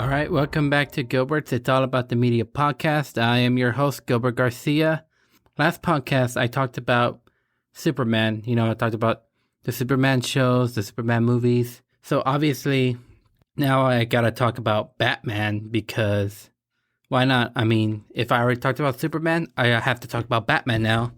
All right, welcome back to Gilbert's It's All About the Media podcast. I am your host, Gilbert Garcia. Last podcast, I talked about Superman. I talked about the Superman shows, the Superman movies. So obviously, now I got to talk about Batman because why not? I mean, if I already talked about Superman, I have to talk about Batman now.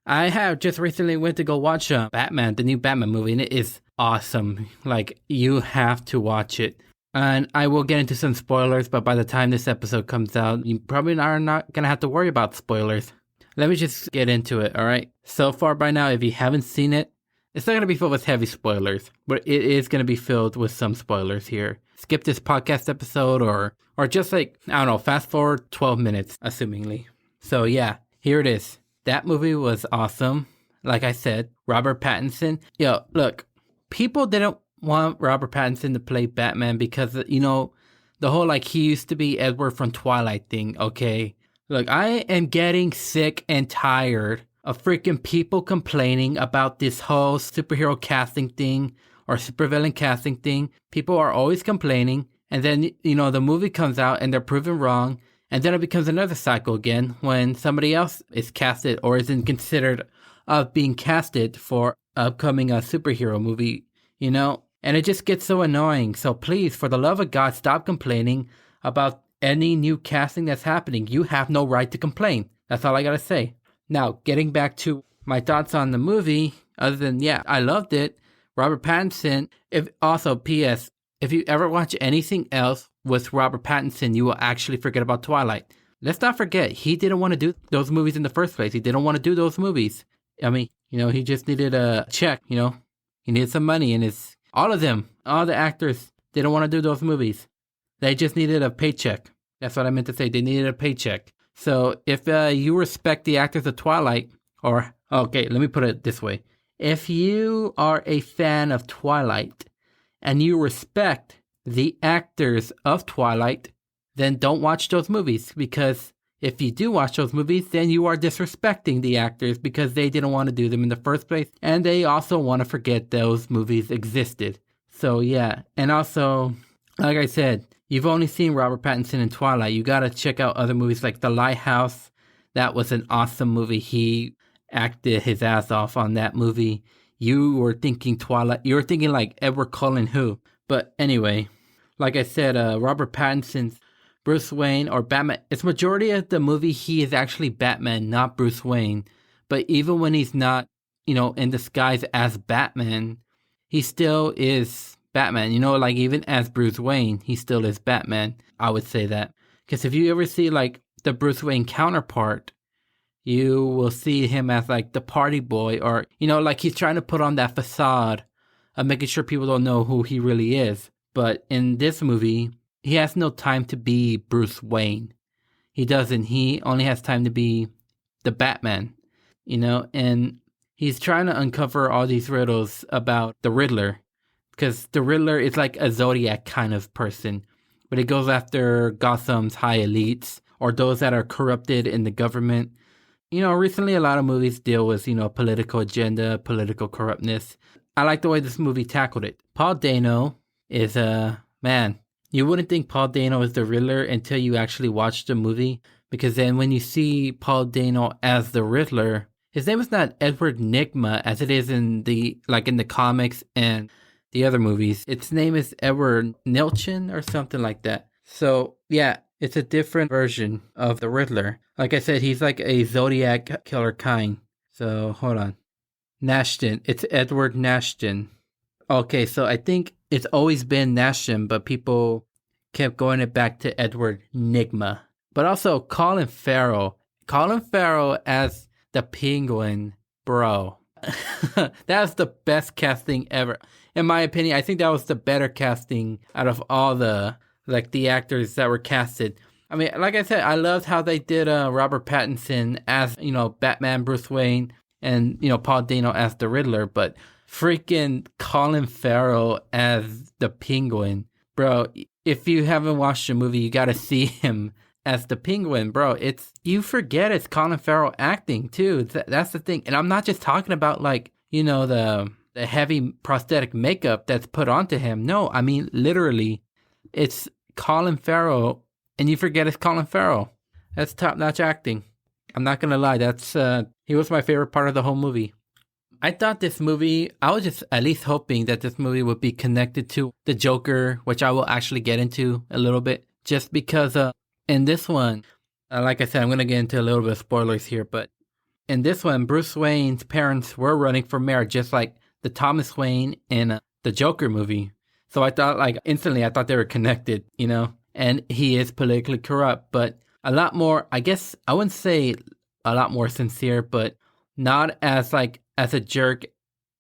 I have just recently went to go watch Batman, the new Batman movie, and it is awesome. Like, you have to watch it. And I will get into some spoilers, but by the time this episode comes out, you probably are not going to have to worry about spoilers. Let me just get into it, all right? So far by now, if you haven't seen it, it's not going to be filled with heavy spoilers, but it is going to be filled with some spoilers here. Skip this podcast episode or just fast forward 12 minutes, assumingly. So yeah, here it is. That movie was awesome. Like I said, Robert Pattinson. Yo, look, people didn't want Robert Pattinson to play Batman because, the whole he used to be Edward from Twilight thing, okay? Look, I am getting sick and tired of freaking people complaining about this whole superhero casting thing or supervillain casting thing. People are always complaining, and then, the movie comes out and they're proven wrong, and then it becomes another cycle again when somebody else is casted or isn't considered of being casted for upcoming superhero movie, And it just gets so annoying. So please, for the love of God, stop complaining about any new casting that's happening. You have no right to complain. That's all I gotta say. Now, getting back to my thoughts on the movie, other than, I loved it. Robert Pattinson, P.S., if you ever watch anything else with Robert Pattinson, you will actually forget about Twilight. Let's not forget, he didn't want to do those movies in the first place. He didn't want to do those movies. I mean, he just needed a check, He needed some money in his... All of them, all the actors, they don't want to do those movies. They just needed a paycheck. That's what I meant to say. They needed a paycheck. So if you respect the actors of Twilight, let me put it this way. If you are a fan of Twilight and you respect the actors of Twilight, then don't watch those movies. Because if you do watch those movies, then you are disrespecting the actors because they didn't want to do them in the first place. And they also want to forget those movies existed. So yeah. And also, like I said, you've only seen Robert Pattinson in Twilight. You got to check out other movies like The Lighthouse. That was an awesome movie. He acted his ass off on that movie. You were thinking Twilight. You were thinking like Edward Cullen who. But anyway, like I said, Robert Pattinson's Bruce Wayne or Batman, it's majority of the movie he is actually Batman, not Bruce Wayne. But even when he's not, in disguise as Batman, he still is Batman. Even as Bruce Wayne, he still is Batman. I would say that. Because if you ever see the Bruce Wayne counterpart, you will see him as the party boy or, he's trying to put on that facade of making sure people don't know who he really is. But in this movie, he has no time to be Bruce Wayne. He doesn't. He only has time to be the Batman, and he's trying to uncover all these riddles about the Riddler because the Riddler is like a Zodiac kind of person, but he goes after Gotham's high elites or those that are corrupted in the government. Recently a lot of movies deal with, political agenda, political corruptness. I like the way this movie tackled it. Paul Dano is man. You wouldn't think Paul Dano is the Riddler until you actually watch the movie. Because then when you see Paul Dano as the Riddler, his name is not Edward Nygma as it is in the comics and the other movies. Its name is Edward Nilchin or something like that. So yeah, it's a different version of the Riddler. Like I said, he's like a Zodiac killer kind. So hold on. Nashton. It's Edward Nashton. Okay, so I think it's always been Nashton, but people kept going it back to Edward Nygma. But also Colin Farrell. Colin Farrell as the Penguin, bro. That was the best casting ever. In my opinion, I think that was the better casting out of all the actors that were casted. I mean, like I said, I loved how they did Robert Pattinson as, Batman, Bruce Wayne, and, Paul Dano as the Riddler, but freaking Colin Farrell as the Penguin. Bro, if you haven't watched the movie, you gotta see him as the Penguin, bro. You forget it's Colin Farrell acting, too. That's the thing. And I'm not just talking about, the heavy prosthetic makeup that's put onto him. No, I mean, literally, it's Colin Farrell, and you forget it's Colin Farrell. That's top-notch acting. I'm not going to lie. He was my favorite part of the whole movie. I thought this movie, I was just at least hoping that this movie would be connected to the Joker, which I will actually get into a little bit. Just because in this one, like I said, I'm going to get into a little bit of spoilers here, but in this one, Bruce Wayne's parents were running for mayor, just like the Thomas Wayne in the Joker movie. So I thought, like, instantly, I thought they were connected, you know? And he is politically corrupt, but a lot more, I guess, I wouldn't say a lot more sincere, but not as, like, as a jerk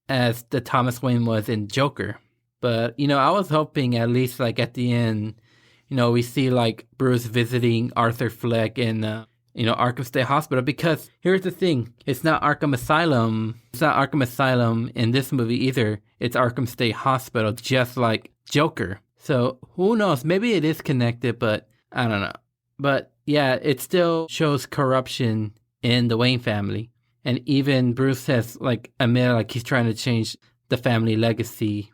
as the Thomas Wayne was in Joker. But, you know, I was hoping at least, like, at the end, you know, we see, like, Bruce visiting Arthur Fleck in, Arkham State Hospital. Because here's the thing. It's not Arkham Asylum. It's not Arkham Asylum in this movie either. It's Arkham State Hospital, just like Joker. So, who knows? Maybe it is connected, but I don't know. But, yeah, it still shows corruption in the Wayne family. And even Bruce has, like, admitted, like, he's trying to change the family legacy.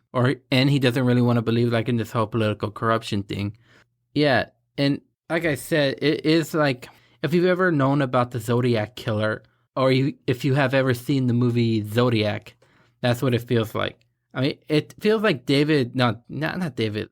And he doesn't really want to believe, like, in this whole political corruption thing. Yeah, and like I said, it is, like, if you've ever known about the Zodiac Killer, or if you have ever seen the movie Zodiac, that's what it feels like. I mean, it feels like David Fincher.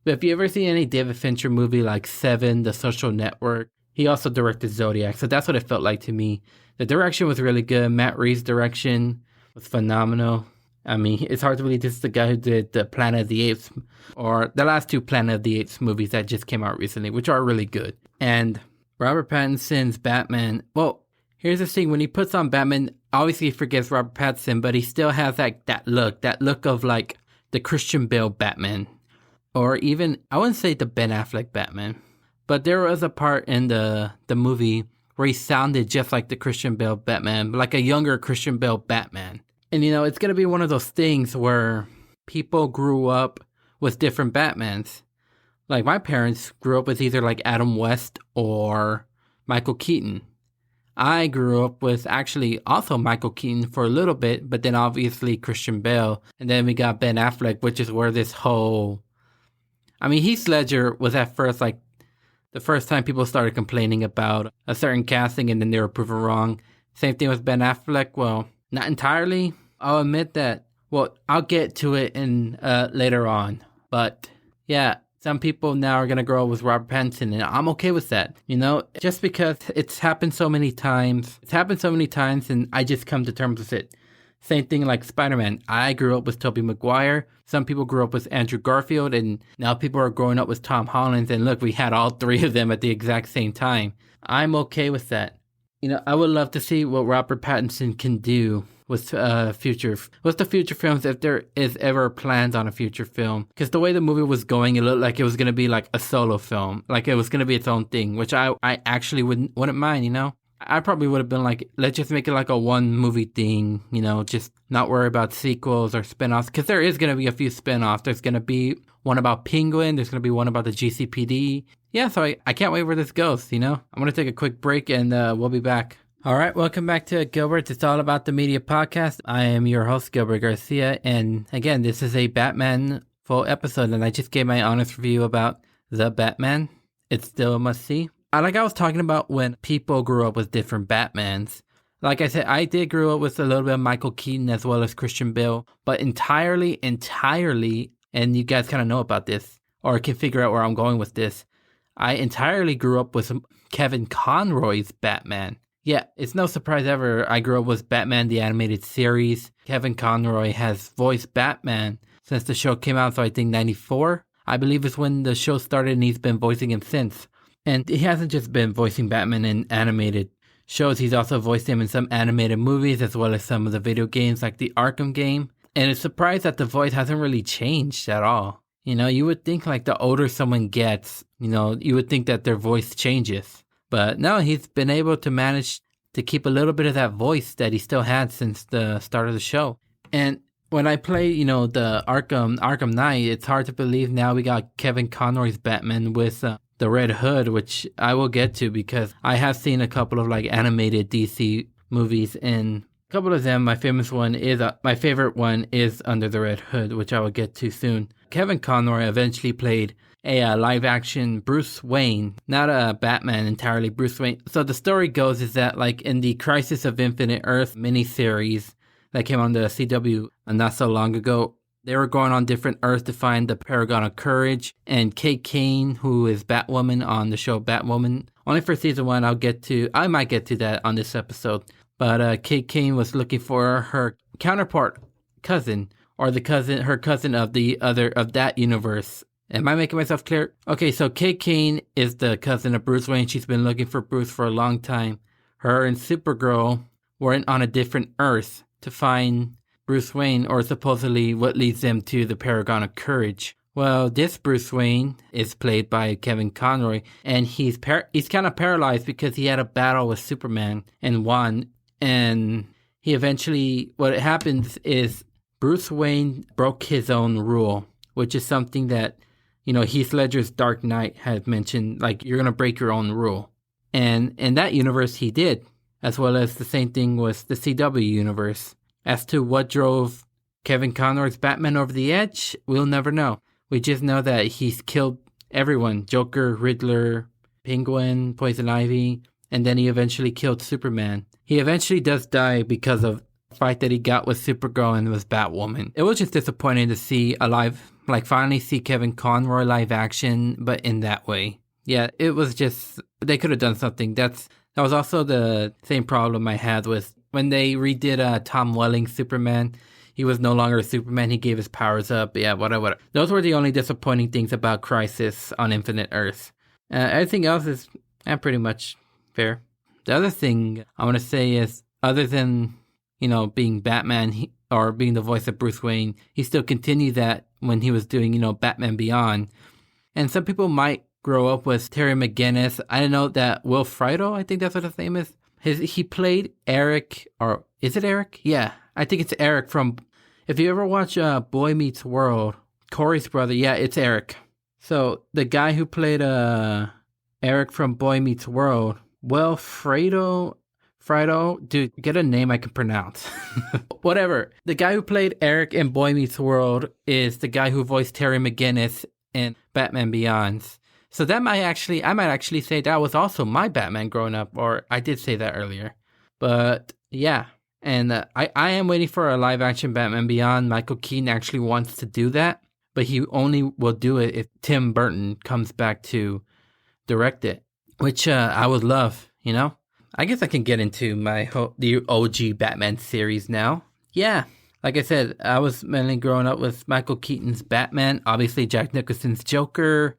But if you ever see any David Fincher movie like Seven, The Social Network, he also directed Zodiac. So that's what it felt like to me. The direction was really good. Matt Reeves' direction was phenomenal. I mean, it's hard to believe this is the guy who did the Planet of the Apes, or the last two Planet of the Apes movies that just came out recently, which are really good. And Robert Pattinson's Batman, well, here's the thing. When he puts on Batman, obviously he forgets Robert Pattinson, but he still has that look of, like, the Christian Bale Batman. Or even, I wouldn't say the Ben Affleck Batman, but there was a part in the movie where he sounded just like the Christian Bale Batman, like a younger Christian Bale Batman. And, you know, it's going to be one of those things where people grew up with different Batmans. Like, my parents grew up with either, like, Adam West or Michael Keaton. I grew up with actually also Michael Keaton for a little bit, but then obviously Christian Bale. And then we got Ben Affleck, which is where this whole... I mean, Heath Ledger was at first, like, the first time people started complaining about a certain casting and then they were proven wrong. Same thing with Ben Affleck. Well, not entirely. I'll admit that. Well, I'll get to it in later on. But, yeah, some people now are going to grow up with Robert Pattinson, and I'm okay with that. You know, just because it's happened so many times. It's happened so many times, and I just come to terms with it. Same thing like Spider-Man. I grew up with Tobey Maguire. Some people grew up with Andrew Garfield, and now people are growing up with Tom Holland. And look, we had all three of them at the exact same time. I'm okay with that. You know, I would love to see what Robert Pattinson can do with the future films, if there is ever plans on a future film. Because the way the movie was going, it looked like it was going to be like a solo film. Like it was going to be its own thing, which I actually wouldn't mind, you know? I probably would have been like, let's just make it like a one movie thing, you know, just not worry about sequels or spinoffs. Because there is going to be a few spinoffs. There's going to be one about Penguin. There's going to be one about the GCPD. Yeah, so I can't wait where this goes, you know? I'm going to take a quick break and we'll be back. All right, welcome back to Gilbert. It's all about the media podcast. I am your host, Gilbert Garcia. And again, this is a Batman full episode. And I just gave my honest review about The Batman. It's still a must-see. Like I was talking about when people grew up with different Batmans. Like I said, I did grow up with a little bit of Michael Keaton as well as Christian Bale. But entirely, and you guys kind of know about this, or can figure out where I'm going with this, I entirely grew up with Kevin Conroy's Batman. Yeah, it's no surprise ever. I grew up with Batman the Animated Series. Kevin Conroy has voiced Batman since the show came out, so I think 94, I believe is when the show started, and he's been voicing him since. And he hasn't just been voicing Batman in animated shows, he's also voiced him in some animated movies as well as some of the video games like the Arkham game. And it's surprised that the voice hasn't really changed at all. You know, you would think like the older someone gets, you know, you would think that their voice changes. But no, he's been able to manage to keep a little bit of that voice that he still had since the start of the show. And when I play, you know, the Arkham Knight, it's hard to believe now we got Kevin Conroy's Batman with the Red Hood, which I will get to because I have seen a couple of like animated DC movies, and a couple of them, my favorite one is Under the Red Hood, which I will get to soon. Kevin Conroy eventually played a live-action Bruce Wayne, not a Batman entirely, Bruce Wayne. So the story goes is that like in the Crisis of Infinite Earth miniseries that came on the CW not so long ago, they were going on different Earths to find the Paragon of Courage. And Kate Kane, who is Batwoman on the show Batwoman, only for season 1, I might get to that on this episode. But Kate Kane was looking for her counterpart cousin, or her cousin of that universe. Am I making myself clear? Okay, so Kate Kane is the cousin of Bruce Wayne. She's been looking for Bruce for a long time. Her and Supergirl were on a different Earth to find Bruce Wayne, or supposedly what leads them to the Paragon of Courage. Well, this Bruce Wayne is played by Kevin Conroy, and he's kind of paralyzed because he had a battle with Superman and won. And he eventually, what happens is Bruce Wayne broke his own rule, which is something that, Heath Ledger's Dark Knight had mentioned, like, you're going to break your own rule. And in that universe, he did, as well as the same thing with the CW universe. As to what drove Kevin Conroy's Batman over the edge, we'll never know. We just know that he's killed everyone. Joker, Riddler, Penguin, Poison Ivy, and then he eventually killed Superman. He eventually does die because of the fight that he got with Supergirl and with Batwoman. It was just disappointing to see finally see Kevin Conroy live action, but in that way. Yeah, it was just, they could have done something. That was also the same problem I had with when they redid Tom Welling's Superman. He was no longer Superman. He gave his powers up. Yeah, whatever. Those were the only disappointing things about Crisis on Infinite Earths. Everything else is pretty much fair. The other thing I want to say is, other than, being Batman or being the voice of Bruce Wayne, he still continued that when he was doing, Batman Beyond. And some people might grow up with Terry McGinnis. I don't know that Will Friedle, I think that's what his name is. He played Eric, or is it Eric? Yeah, I think it's Eric from, if you ever watch Boy Meets World, Corey's brother, yeah, it's Eric. So the guy who played Eric from Boy Meets World, Will Friedle, dude, get a name I can pronounce. Whatever. The guy who played Eric in Boy Meets World is the guy who voiced Terry McGinnis in Batman Beyond. So I might actually say that was also my Batman growing up, or I did say that earlier. But yeah, and I am waiting for a live action Batman Beyond. Michael Keaton actually wants to do that, but he only will do it if Tim Burton comes back to direct it, which I would love, I guess I can get into the OG Batman series now. Yeah, like I said, I was mainly growing up with Michael Keaton's Batman, obviously Jack Nicholson's Joker.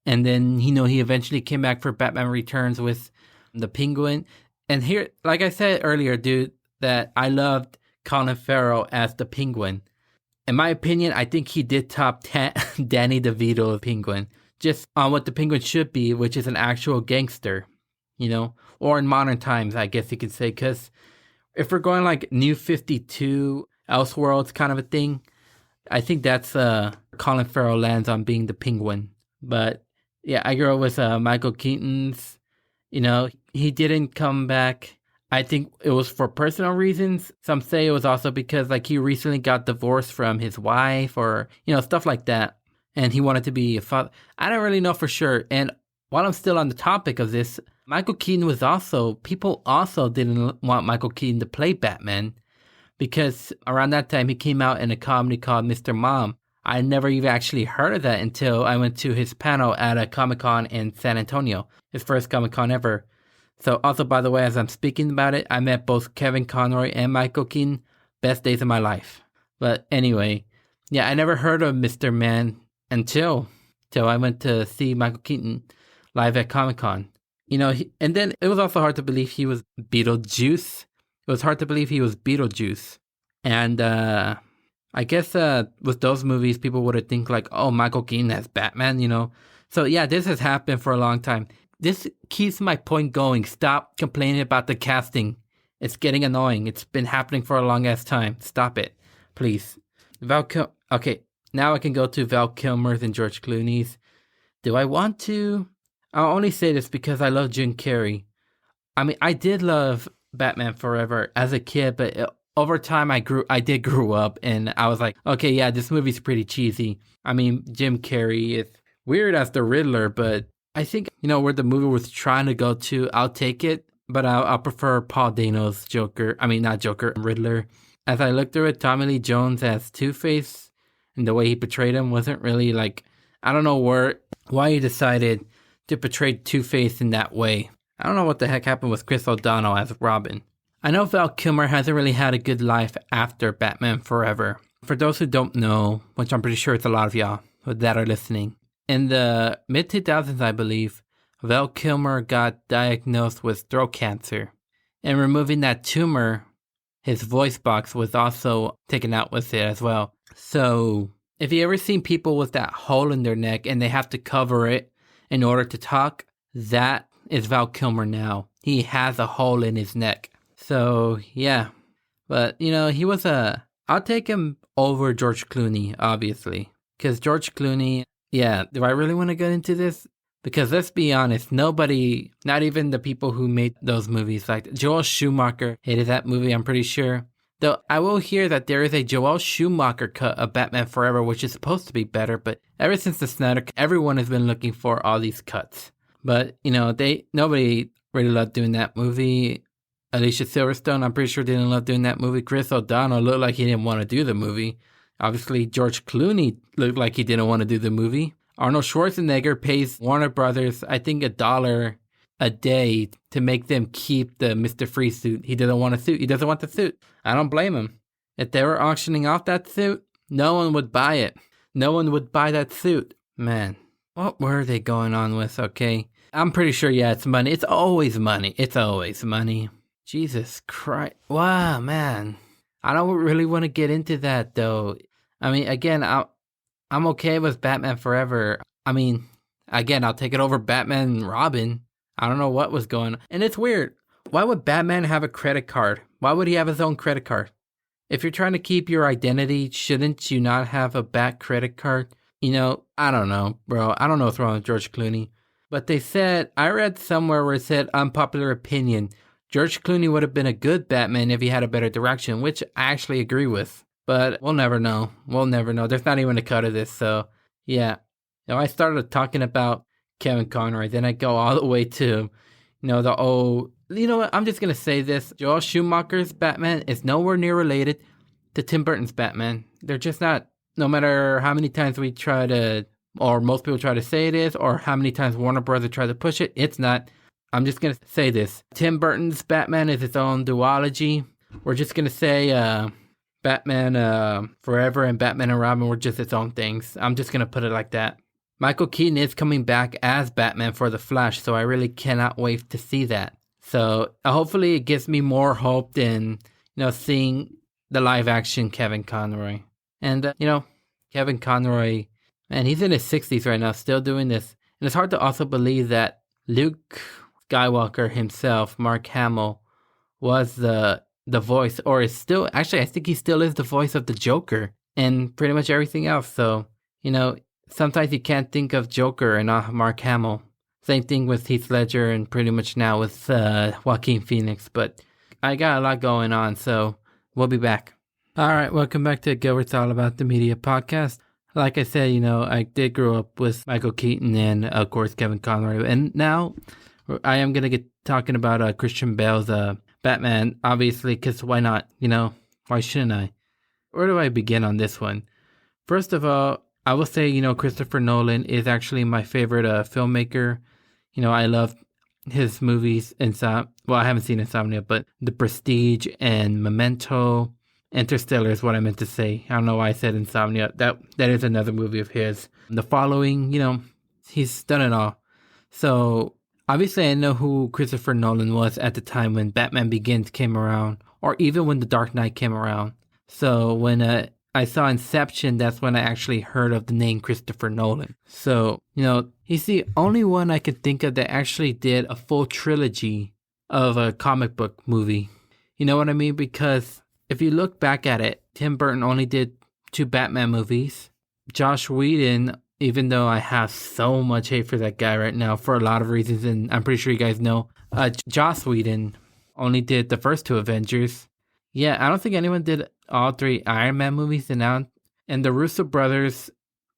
And then, he eventually came back for Batman Returns with the Penguin. And here, like I said earlier, dude, that I loved Colin Farrell as the Penguin. In my opinion, I think he did top 10 Danny DeVito Penguin. Just on what the Penguin should be, which is an actual gangster, Or in modern times, I guess you could say. Because if we're going like New 52, Elseworlds kind of a thing, I think that's Colin Farrell lands on being the Penguin. But yeah, I grew up with Michael Keaton's, he didn't come back. I think it was for personal reasons. Some say it was also because he recently got divorced from his wife or, stuff like that. And he wanted to be a father. I don't really know for sure. And while I'm still on the topic of this, Michael Keaton people also didn't want Michael Keaton to play Batman because around that time he came out in a comedy called Mr. Mom. I never even actually heard of that until I went to his panel at a Comic-Con in San Antonio, his first Comic-Con ever. So also, by the way, as I'm speaking about it, I met both Kevin Conroy and Michael Keaton. Best days of my life. But anyway, yeah, I never heard of Mr. Man until I went to see Michael Keaton live at Comic-Con. And then it was also hard to believe he was Beetlejuice. It was hard to believe he was Beetlejuice. And I guess with those movies, people would have think oh, Michael Keaton as Batman, So yeah, this has happened for a long time. This keeps my point going. Stop complaining about the casting. It's getting annoying. It's been happening for a long ass time. Stop it, please. Okay, now I can go to Val Kilmer's and George Clooney's. Do I want to? I'll only say this because I love Jim Carrey. I mean, I did love Batman Forever as a kid, but over time I did grow up and I was like, okay, yeah, this movie's pretty cheesy. I mean, Jim Carrey is weird as the Riddler, but I think, where the movie was trying to go to, I'll take it. But I'll prefer Paul Dano's Joker. I mean, not Joker, Riddler. As I looked through it, Tommy Lee Jones as Two-Face and the way he portrayed him wasn't really like, I don't know why he decided to portray Two-Face in that way. I don't know what the heck happened with Chris O'Donnell as Robin. I know Val Kilmer hasn't really had a good life after Batman Forever. For those who don't know, which I'm pretty sure it's a lot of y'all that are listening, in the mid-2000s, I believe, Val Kilmer got diagnosed with throat cancer. And removing that tumor, his voice box was also taken out with it as well. So, if you ever seen people with that hole in their neck and they have to cover it in order to talk, that is Val Kilmer now. He has a hole in his neck. So, yeah. But, he was I'll take him over George Clooney, obviously. Because George Clooney, yeah, do I really want to get into this? Because let's be honest, nobody, not even the people who made those movies, like Joel Schumacher hated that movie, I'm pretty sure. Though I will hear that there is a Joel Schumacher cut of Batman Forever, which is supposed to be better, but ever since the Snyder Cut, everyone has been looking for all these cuts. But, nobody really loved doing that movie. Alicia Silverstone, I'm pretty sure didn't love doing that movie. Chris O'Donnell looked like he didn't want to do the movie. Obviously, George Clooney looked like he didn't want to do the movie. Arnold Schwarzenegger pays Warner Brothers, I think, $1 a day to make them keep the Mr. Freeze suit. He doesn't want a suit. He doesn't want the suit. I don't blame him. If they were auctioning off that suit, no one would buy it. No one would buy that suit. Man, what were they going on with, okay? I'm pretty sure, yeah, it's money. It's always money. It's always money. Jesus Christ. Wow, man. I don't really want to get into that, though. I mean, again, I'm okay with Batman Forever. I mean, again, I'll take it over Batman and Robin. I don't know what was going on. And it's weird. Why would Batman have a credit card? Why would he have his own credit card? If you're trying to keep your identity, shouldn't you not have a Bat credit card? I don't know, bro. I don't know what's wrong with George Clooney. But they said, I read somewhere where it said, unpopular opinion, George Clooney would have been a good Batman if he had a better direction, which I actually agree with. But we'll never know. We'll never know. There's not even a cut of this. So, yeah. I started talking about Kevin Conroy. Then I go all the way to, the old... You know what? I'm just going to say this. Joel Schumacher's Batman is nowhere near related to Tim Burton's Batman. They're just not. No matter how many times we try to... Or most people try to say it is. Or how many times Warner Brothers try to push it. It's not. I'm just going to say this. Tim Burton's Batman is its own duology. We're just going to say... Batman Forever and Batman and Robin were just its own things. I'm just going to put it like that. Michael Keaton is coming back as Batman for The Flash, so I really cannot wait to see that. So hopefully it gives me more hope than, seeing the live action Kevin Conroy. And, Kevin Conroy, man, he's in his 60s right now, still doing this. And it's hard to also believe that Luke Skywalker himself, Mark Hamill, was the voice, or is still, actually, I think he still is the voice of the Joker and pretty much everything else. So, sometimes you can't think of Joker and not Mark Hamill. Same thing with Heath Ledger and pretty much now with Joaquin Phoenix. But I got a lot going on, so we'll be back. All right, welcome back to Gilbert's All About the Media podcast. Like I said, I did grow up with Michael Keaton and, of course, Kevin Conroy. And now I am going to get talking about Christian Bale's Batman, obviously, because why not? Why shouldn't I? Where do I begin on this one? First of all, I will say, Christopher Nolan is actually my favorite filmmaker. I love his movies. I haven't seen Insomnia, but The Prestige and Memento. Interstellar is what I meant to say. I don't know why I said Insomnia. That is another movie of his. The Following, he's done it all. So, obviously, I know who Christopher Nolan was at the time when Batman Begins came around, or even when The Dark Knight came around. So when I saw Inception, that's when I actually heard of the name Christopher Nolan. So, he's the only one I could think of that actually did a full trilogy of a comic book movie. You know what I mean? Because if you look back at it, Tim Burton only did 2 Batman movies. Joss Whedon, even though I have so much hate for that guy right now for a lot of reasons, and I'm pretty sure you guys know, Joss Whedon only did the first 2 Avengers. Yeah, I don't think anyone did all three Iron Man movies, and the Russo brothers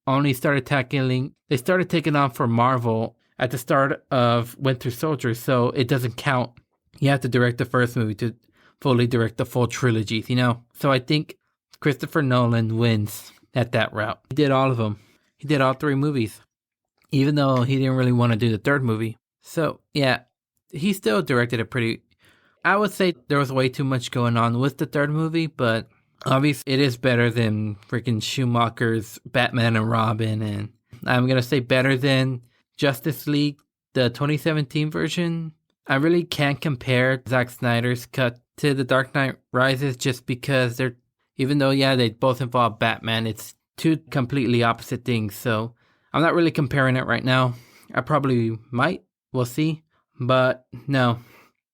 only they started taking on for Marvel at the start of Winter Soldier, so it doesn't count. You have to direct the first movie to fully direct the full trilogies, So I think Christopher Nolan wins at that route. He did all of them. He did all three movies, even though he didn't really want to do the third movie. So, yeah, he still directed it pretty. I would say there was way too much going on with the third movie, but obviously it is better than freaking Schumacher's Batman and Robin, and I'm going to say better than Justice League, the 2017 version. I really can't compare Zack Snyder's cut to The Dark Knight Rises just because even though, they both involve Batman, it's two completely opposite things, so I'm not really comparing it right now. I probably might, we'll see, but no,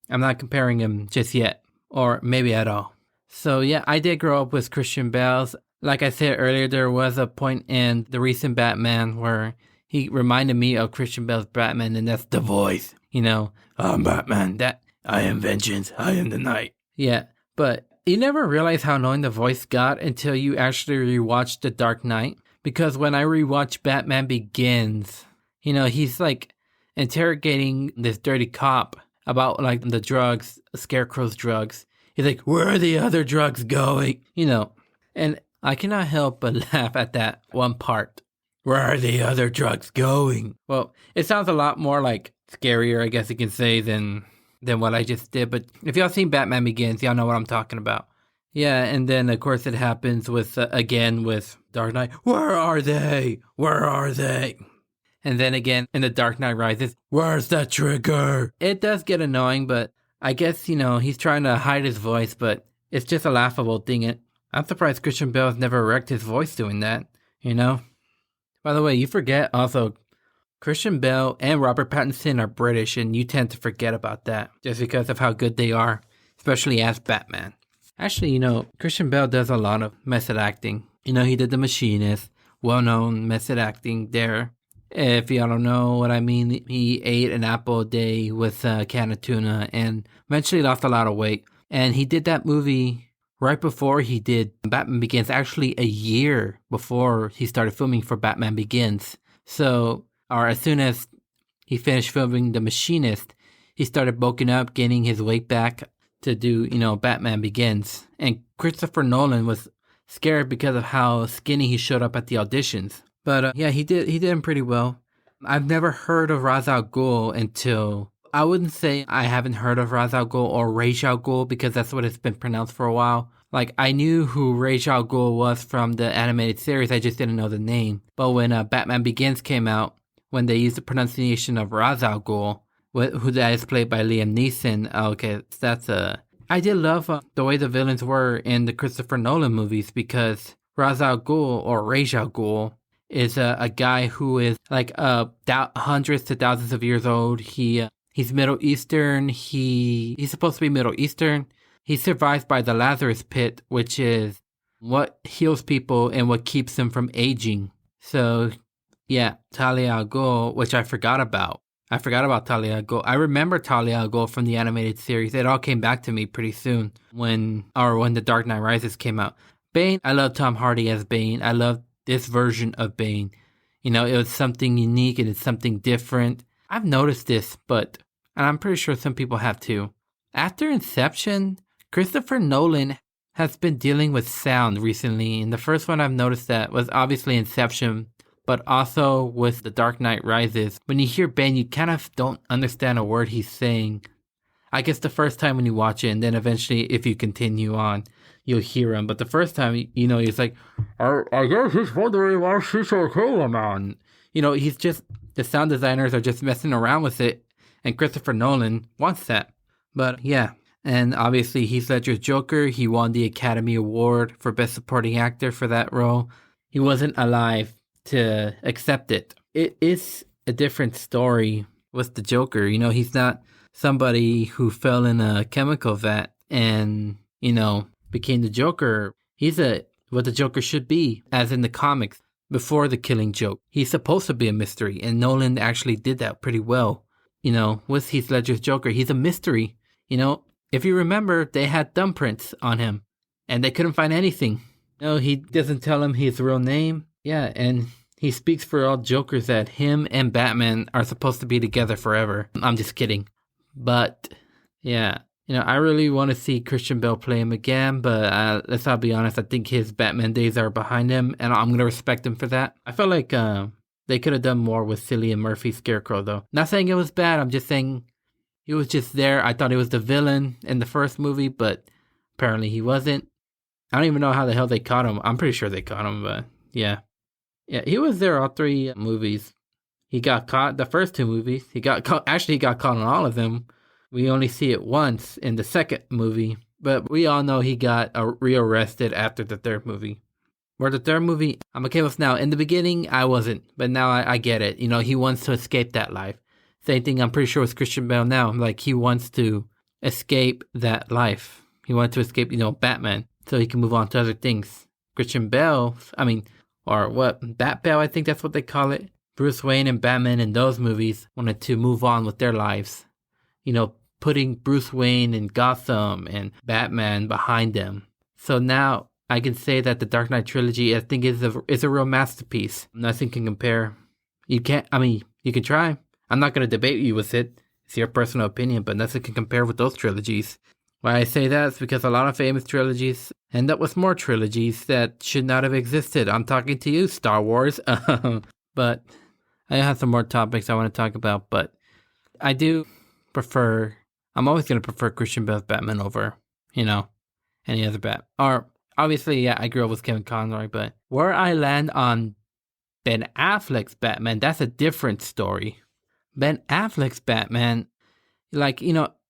I'm not comparing him just yet, or maybe at all. So yeah, I did grow up with Christian Bale. Like I said earlier, there was a point in the recent Batman where he reminded me of Christian Bale's Batman, and that's the voice. I'm Batman, I am vengeance, I am the night. Yeah, but you never realize how annoying the voice got until you actually rewatch The Dark Knight. Because when I rewatch Batman Begins, he's like interrogating this dirty cop about like the drugs, Scarecrow's drugs. He's like, where are the other drugs going? And I cannot help but laugh at that one part. Where are the other drugs going? Well, it sounds a lot more like scarier, I guess you can say, than what I just did. But if y'all seen Batman Begins, y'all know what I'm talking about. Yeah, and then of course it happens with, again, with Dark Knight. Where are they? Where are they? And then again, in The Dark Knight Rises, where's the trigger? It does get annoying, but I guess, he's trying to hide his voice, but it's just a laughable thing. And I'm surprised Christian Bale has never wrecked his voice doing that, By the way, you forget also, Christian Bale and Robert Pattinson are British, and you tend to forget about that just because of how good they are, especially as Batman. Actually, Christian Bale does a lot of method acting. He did The Machinist, well-known method acting there. If y'all don't know what I mean, he ate an apple a day with a can of tuna and eventually lost a lot of weight. And he did that movie right before he did Batman Begins, actually a year before he started filming for Batman Begins. So, or as soon as he finished filming The Machinist, he started bulking up, gaining his weight back to do, Batman Begins. And Christopher Nolan was scared because of how skinny he showed up at the auditions. But yeah, he did him pretty well. I've never heard of Ra's al Ghul until, I wouldn't say I haven't heard of Ra's al Ghul or Ra's al Ghul because that's what it's been pronounced for a while. Like, I knew who Ra's al Ghul was from the animated series, I just didn't know the name. But when Batman Begins came out, when they used the pronunciation of Ra's al Ghul, who that is played by Liam Neeson, okay, that's I did love the way the villains were in the Christopher Nolan movies because Ra's al Ghul, or Ra's al Ghul, is a guy who is like hundreds to thousands of years old. He's Middle Eastern. He's supposed to be Middle Eastern. He survives by the Lazarus Pit, which is what heals people and what keeps them from aging. So, yeah, Talia al Ghul, which I forgot about. I forgot about Talia al Ghul. I remember Talia al Ghul from the animated series. It all came back to me pretty soon when The Dark Knight Rises came out. Bane, I love Tom Hardy as Bane. I love this version of Bane. It was something unique and it's something different. I've noticed this, and I'm pretty sure some people have too. After Inception, Christopher Nolan has been dealing with sound recently, and the first one I've noticed that was obviously Inception, but also with The Dark Knight Rises. When you hear Bane, you kind of don't understand a word he's saying. I guess the first time when you watch it, and then eventually if you continue on, you'll hear him. But the first time, he's like, I guess he's wondering why she's so cool, man. He's just, the sound designers are just messing around with it, and Christopher Nolan wants that. But yeah, and obviously Heath Ledger's Joker, he won the Academy Award for Best Supporting Actor for that role. He wasn't alive to accept it. It is a different story with the Joker. He's not somebody who fell in a chemical vat and, became the Joker. He's what the Joker should be, as in the comics, before the Killing Joke. He's supposed to be a mystery, and Nolan actually did that pretty well. With Heath Ledger's Joker, he's a mystery. if you remember, they had thumbprints on him and they couldn't find anything. No, he doesn't tell him his real name. Yeah, and he speaks for all Jokers that him and Batman are supposed to be together forever. I'm just kidding. But, yeah. I really want to see Christian Bale play him again, but let's not be honest. I think his Batman days are behind him, and I'm going to respect him for that. I felt like they could have done more with Cillian Murphy's Scarecrow, though. Not saying it was bad. I'm just saying he was just there. I thought he was the villain in the first movie, but apparently he wasn't. I don't even know how the hell they caught him. I'm pretty sure they caught him, but yeah. Yeah, he was there all 3 movies. He got caught the first 2 movies. He got caught on all of them. We only see it once in the second movie, but we all know he got rearrested after the third movie. Where the third movie, I'm okay with now. In the beginning, I wasn't, but now I get it. He wants to escape that life. Same thing, I'm pretty sure with Christian Bale now. Like, he wants to escape that life. He wants to escape, Batman, so he can move on to other things. Christian Bale, Bat Bale, I think that's what they call it. Bruce Wayne and Batman in those movies wanted to move on with their lives. Putting Bruce Wayne and Gotham and Batman behind them. So now I can say that the Dark Knight trilogy, I think, is a real masterpiece. Nothing can compare. You can try. I'm not going to debate you with it. It's your personal opinion, but nothing can compare with those trilogies. Why I say that is because a lot of famous trilogies end up with more trilogies that should not have existed. I'm talking to you, Star Wars. But I have some more topics I want to talk about, but I do I'm always going to prefer Christian Bale's Batman over, any other Bat. Or, obviously, yeah, I grew up with Kevin Conroy, but where I land on Ben Affleck's Batman, that's a different story. Ben Affleck's Batman, that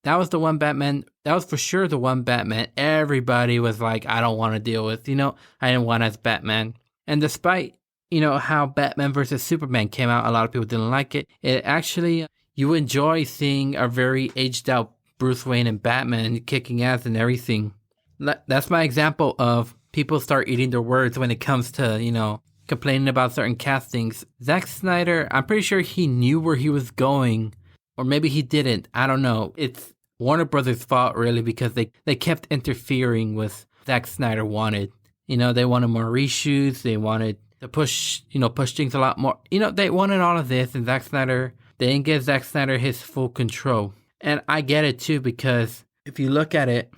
was the one Batman, that was for sure the one Batman everybody was like, I don't want to deal with, I didn't want as Batman. And despite, how Batman versus Superman came out, a lot of people didn't like it. It actually, you enjoy seeing a very aged out Bruce Wayne and Batman kicking ass and everything. That's my example of people start eating their words when it comes to, complaining about certain castings. Zack Snyder, I'm pretty sure he knew where he was going, or maybe he didn't. I don't know. It's Warner Brothers' fault, really, because they kept interfering with Zack Snyder wanted. They wanted more reshoots. They wanted to push things a lot more. They wanted all of this, and Zack Snyder, they didn't give Zack Snyder his full control. And I get it, too, because if you look at it,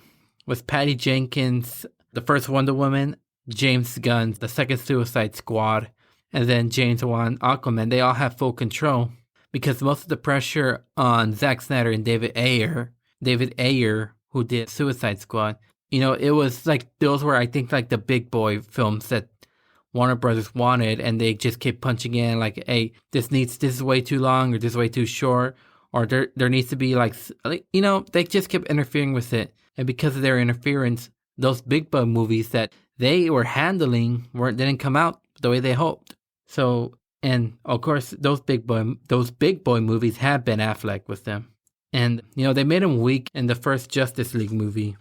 with Patty Jenkins, the first Wonder Woman, James Gunn, the second Suicide Squad, and then James Wan, Aquaman, they all have full control. Because most of the pressure on Zack Snyder and David Ayer, who did Suicide Squad, it was like, those were, I think, like the big boy films that Warner Brothers wanted, and they just kept punching in, like, hey, this is way too long, or this is way too short, or there needs to be, they just kept interfering with it. And because of their interference, those big boy movies that they were handling didn't come out the way they hoped. So, and of course, those big boy movies had Ben Affleck with them. And, they made him weak in the first Justice League movie.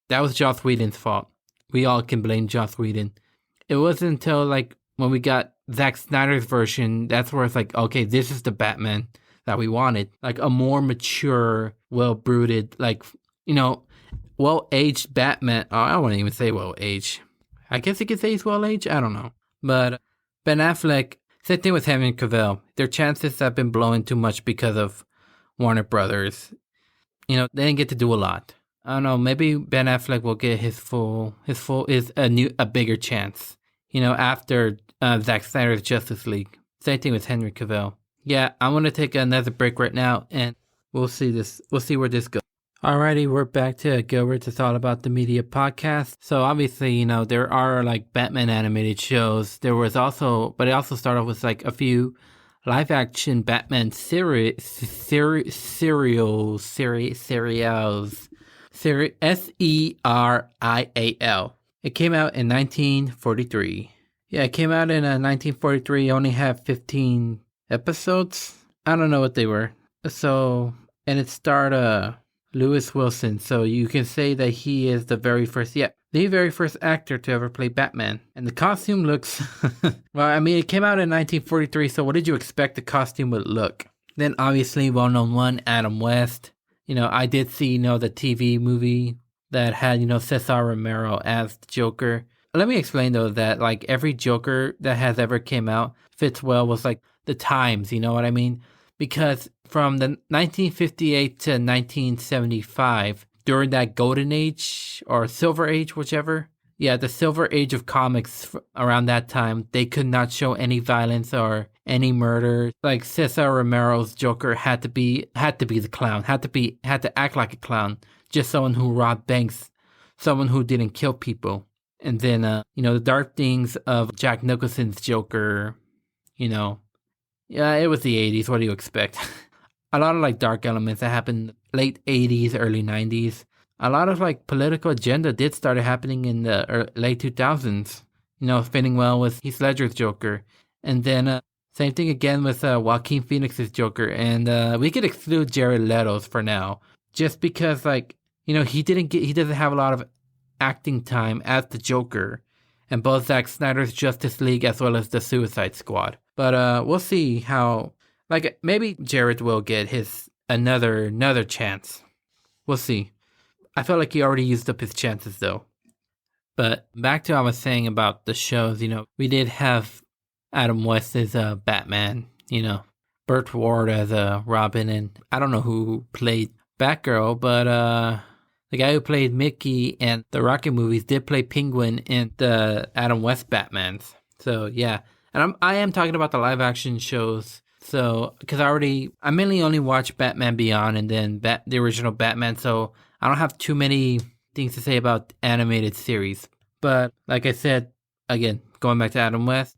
That was Joss Whedon's fault. We all can blame Joss Whedon. It wasn't until, when we got Zack Snyder's version, that's where it's like, okay, this is the Batman that we wanted. Like, a more mature, well-brooded, well-aged Batman. Oh, I wouldn't even say well-aged. I guess you could say he's well-aged. I don't know. But Ben Affleck, same thing with Henry Cavill. Their chances have been blowing too much because of Warner Brothers. They didn't get to do a lot. I don't know. Maybe Ben Affleck will get a bigger chance. After Zack Snyder's Justice League. Same thing with Henry Cavill. Yeah, I'm going to take another break right now, and we'll see where this goes. Alrighty, we're back to Gilbert. It's all about the media podcast. So obviously, there are Batman animated shows. But it also started with a few live action Batman serials. Serial. It came out in 1943. Yeah, it came out in 1943. It only had 15 episodes. I don't know what they were. So, and it starred Lewis Wilson. So you can say that he is the very first actor to ever play Batman. And the costume looks, well, I mean, it came out in 1943. So what did you expect the costume would look? Then obviously well-known one, Adam West. I did see, the TV movie that had, Cesar Romero as the Joker. Let me explain though that like every Joker that has ever came out fits well with like the times, you know what I mean? Because from the 1958 to 1975, during that golden age or silver age, whichever. Yeah, the silver age of comics around that time, they could not show any violence or any murder. Like Cesar Romero's Joker had to be the clown, had to act like a clown, just someone who robbed banks, someone who didn't kill people. And then the dark things of Jack Nicholson's Joker, yeah, it was the 80s. What do you expect? A lot of like dark elements that happened late 80s, early 90s. A lot of like political agenda did start happening in the late 2000s, fitting well with Heath Ledger's Joker. And then same thing again with Joaquin Phoenix's Joker. And we could exclude Jared Leto's for now, just because he doesn't have a lot of acting time as the Joker and both Zack Snyder's Justice League as well as the Suicide Squad. But we'll see how, maybe Jared will get his another chance. We'll see. I feel like he already used up his chances though. But back to what I was saying about the shows, we did have Adam West as Batman, Burt Ward as Robin, and I don't know who played Batgirl, but the guy who played Mickey in the Rocket movies did play Penguin in the Adam West Batmans. So yeah, and I am talking about the live action shows. So because I mainly only watch Batman Beyond and then the original Batman. So I don't have too many things to say about animated series. But like I said, again, going back to Adam West,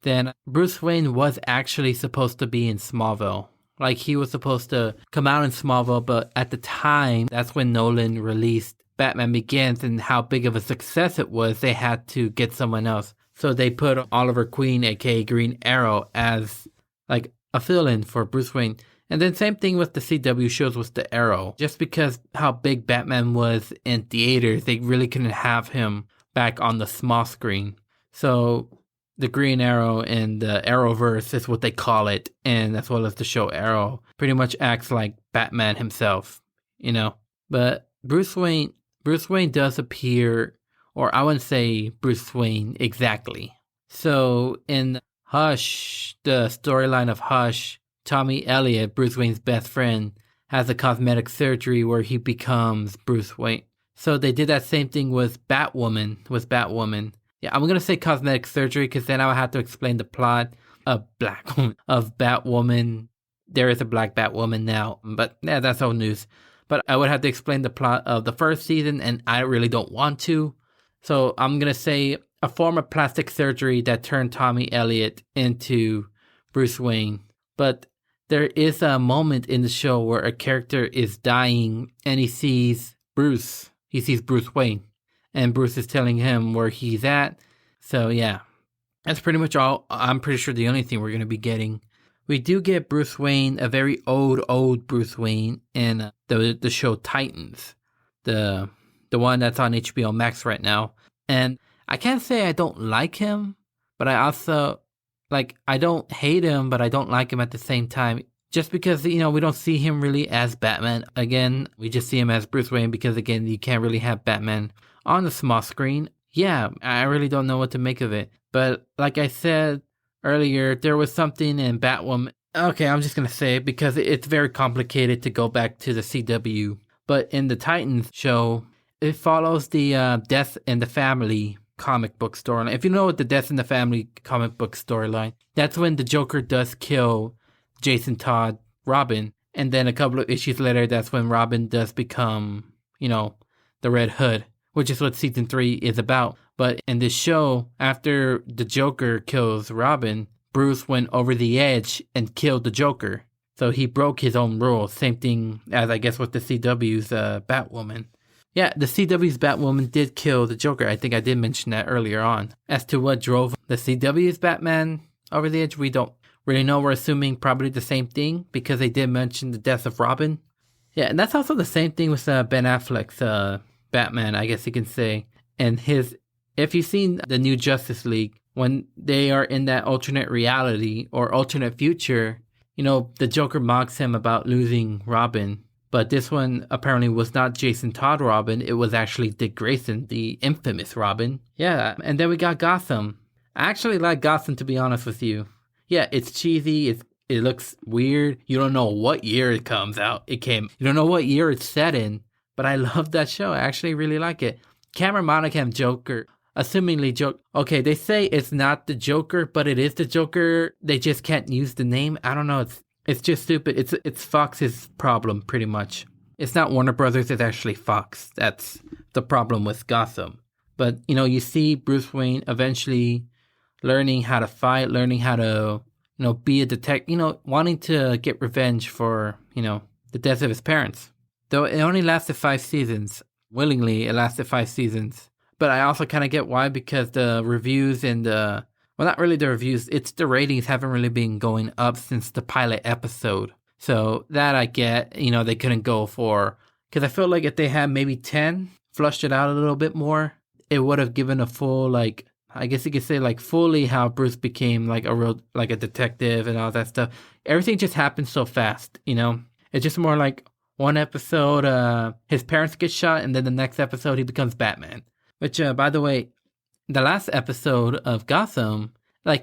then Bruce Wayne was actually supposed to be in Smallville. Like he was supposed to come out in Smallville, but at the time, that's when Nolan released Batman Begins, and how big of a success it was, they had to get someone else. So they put Oliver Queen, aka Green Arrow, as like a fill-in for Bruce Wayne. And then same thing with the CW shows with the Arrow. Just because how big Batman was in theaters, they really couldn't have him back on the small screen. So the Green Arrow and the Arrowverse is what they call it, and as well as the show Arrow, pretty much acts like Batman himself, But Bruce Wayne does appear, or I wouldn't say Bruce Wayne exactly. So in Hush, the storyline of Hush, Tommy Elliott, Bruce Wayne's best friend, has a cosmetic surgery where he becomes Bruce Wayne. So they did that same thing with Batwoman. Yeah, I'm going to say cosmetic surgery because then I would have to explain the plot of Batwoman. There is a black Batwoman now, but yeah, that's old news. But I would have to explain the plot of the first season, and I really don't want to. So I'm going to say a form of plastic surgery that turned Tommy Elliott into Bruce Wayne. But there is a moment in the show where a character is dying and he sees Bruce. He sees Bruce Wayne. And Bruce is telling him where he's at. So yeah, that's pretty much all. I'm pretty sure the only thing we're going to be getting. We do get Bruce Wayne, a very old Bruce Wayne in the show Titans. The one that's on HBO Max right now. And I can't say I don't like him, but I also, I don't hate him, but I don't like him at the same time. Just because, we don't see him really as Batman. Again, we just see him as Bruce Wayne because, again, you can't really have Batman on the small screen. Yeah, I really don't know what to make of it. But like I said earlier, there was something in Batwoman. Okay, I'm just going to say it because it's very complicated to go back to the CW. But in the Titans show, it follows the Death in the Family comic book storyline. If you know what the Death in the Family comic book storyline, that's when the Joker does kill Jason Todd, Robin. And then a couple of issues later, that's when Robin does become, the Red Hood, which is what season 3 is about. But in this show, after the Joker kills Robin, Bruce went over the edge and killed the Joker. So he broke his own rules. Same thing as, I guess, with the CW's Batwoman. Yeah, the CW's Batwoman did kill the Joker. I think I did mention that earlier on. As to what drove the CW's Batman over the edge, we don't really know. We're assuming probably the same thing because they did mention the death of Robin. Yeah, and that's also the same thing with Ben Affleck's Batman, I guess you can say. And if you've seen the new Justice League, when they are in that alternate reality or alternate future, the Joker mocks him about losing Robin. But this one apparently was not Jason Todd Robin. It was actually Dick Grayson, the infamous Robin. Yeah, and then we got Gotham. I actually like Gotham, to be honest with you. Yeah, it's cheesy. It looks weird. You don't know what year it comes out. You don't know what year it's set in. But I love that show. I actually really like it. Cameron Monaghan Joker. Assumingly Joker. Okay, they say it's not the Joker, but it is the Joker. They just can't use the name. I don't know. It's just stupid. It's Fox's problem, pretty much. It's not Warner Brothers, it's actually Fox. That's the problem with Gotham. But, you see Bruce Wayne eventually learning how to fight, learning how to, be a detective, wanting to get revenge for, the deaths of his parents. Though it only lasted 5 seasons. Willingly, it lasted 5 seasons. But I also kind of get why, because the reviews and well, not really the reviews. It's the ratings haven't really been going up since the pilot episode. So that I get, they couldn't go for. Because I feel like if they had maybe 10, flushed it out a little bit more, it would have given a full, I guess you could say, fully how Bruce became, a detective and all that stuff. Everything just happened so fast, It's just more like one episode, his parents get shot, and then the next episode, he becomes Batman. Which, by the way, the last episode of Gotham,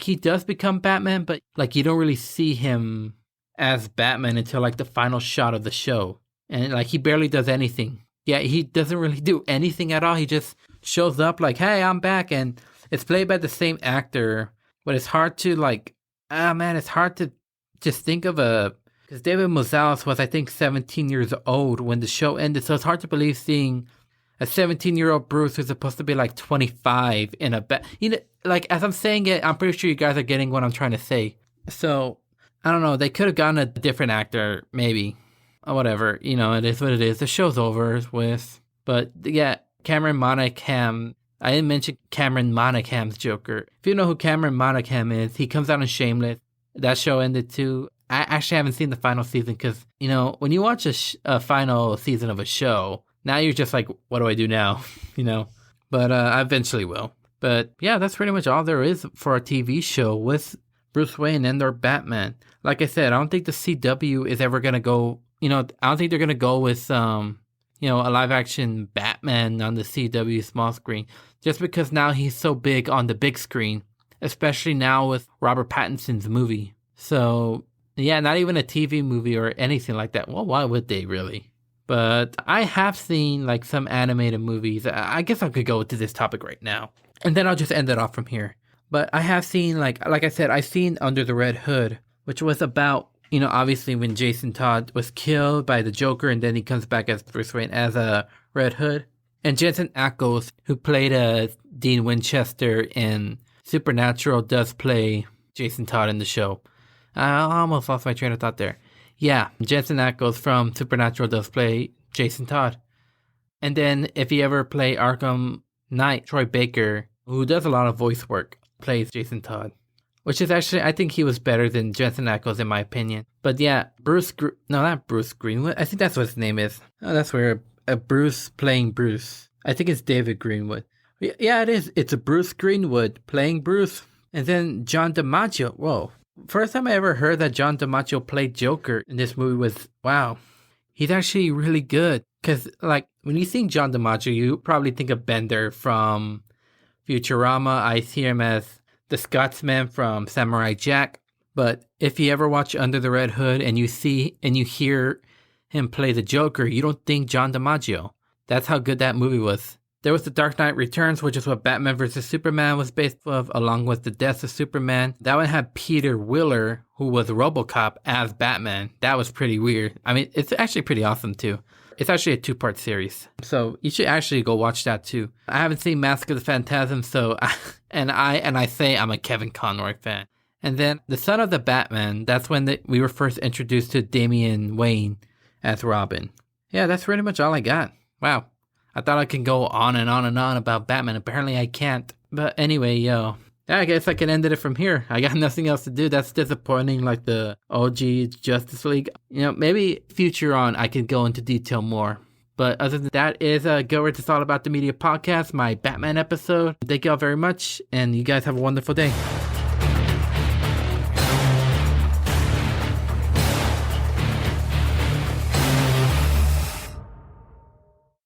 he does become Batman, but, you don't really see him as Batman until, the final shot of the show. And, he barely does anything. Yeah, he doesn't really do anything at all. He just shows up hey, I'm back. And it's played by the same actor. But it's hard to, it's hard to just think of because David Morales was, I think, 17 years old when the show ended. So it's hard to believe seeing a 17-year-old Bruce who's supposed to be 25 in a as I'm saying it, I'm pretty sure you guys are getting what I'm trying to say. So, I don't know, they could have gotten a different actor, maybe. Or whatever, it is what it is. The show's over with. But, yeah, Cameron Monaghan, I didn't mention Cameron Monaghan's Joker. If you know who Cameron Monaghan is, he comes out in Shameless. That show ended too. I actually haven't seen the final season because, when you watch a final season of a show, now you're just what do I do now? But I eventually will. But yeah, that's pretty much all there is for a TV show with Bruce Wayne and their Batman. Like I said, I don't think the CW is ever going to go, I don't think they're going to go with, a live action Batman on the CW small screen. Just because now he's so big on the big screen, especially now with Robert Pattinson's movie. So yeah, not even a TV movie or anything like that. Well, why would they really? But I have seen some animated movies. I guess I could go to this topic right now. And then I'll just end it off from here. But I have seen, like I said, I've seen Under the Red Hood, which was about, obviously when Jason Todd was killed by the Joker and then he comes back as Bruce Wayne as a Red Hood. And Jensen Ackles, who played Dean Winchester in Supernatural, does play Jason Todd in the show. I almost lost my train of thought there. Yeah, Jensen Ackles from Supernatural does play Jason Todd. And then if you ever play Arkham Knight, Troy Baker, who does a lot of voice work, plays Jason Todd. Which is actually, I think he was better than Jensen Ackles in my opinion. But yeah, not Bruce Greenwood. I think that's what his name is. Oh, that's where Bruce playing Bruce. I think it's David Greenwood. Yeah, it is. It's a Bruce Greenwood playing Bruce. And then John DiMaggio. Whoa. First time I ever heard that John DiMaggio played Joker in this movie was, wow, he's actually really good. Because, when you think John DiMaggio, you probably think of Bender from Futurama. I see him as the Scotsman from Samurai Jack. But if you ever watch Under the Red Hood and you hear him play the Joker, you don't think John DiMaggio. That's how good that movie was. There was The Dark Knight Returns, which is what Batman vs. Superman was based off, along with The Death of Superman. That one had Peter Wheeler, who was RoboCop, as Batman. That was pretty weird. I mean, it's actually pretty awesome, too. It's actually a 2-part series. So you should actually go watch that, too. I haven't seen Mask of the Phantasm, I say I'm a Kevin Conroy fan. And then The Son of the Batman, that's when we were first introduced to Damian Wayne as Robin. Yeah, that's pretty much all I got. Wow. I thought I could go on and on and on about Batman. Apparently I can't. But anyway, I guess I can end it from here. I got nothing else to do. That's disappointing, like the OG Justice League. Maybe future on I can go into detail more. But other than that is Gilbert, It's All About the Media podcast, my Batman episode. Thank you all very much, and you guys have a wonderful day.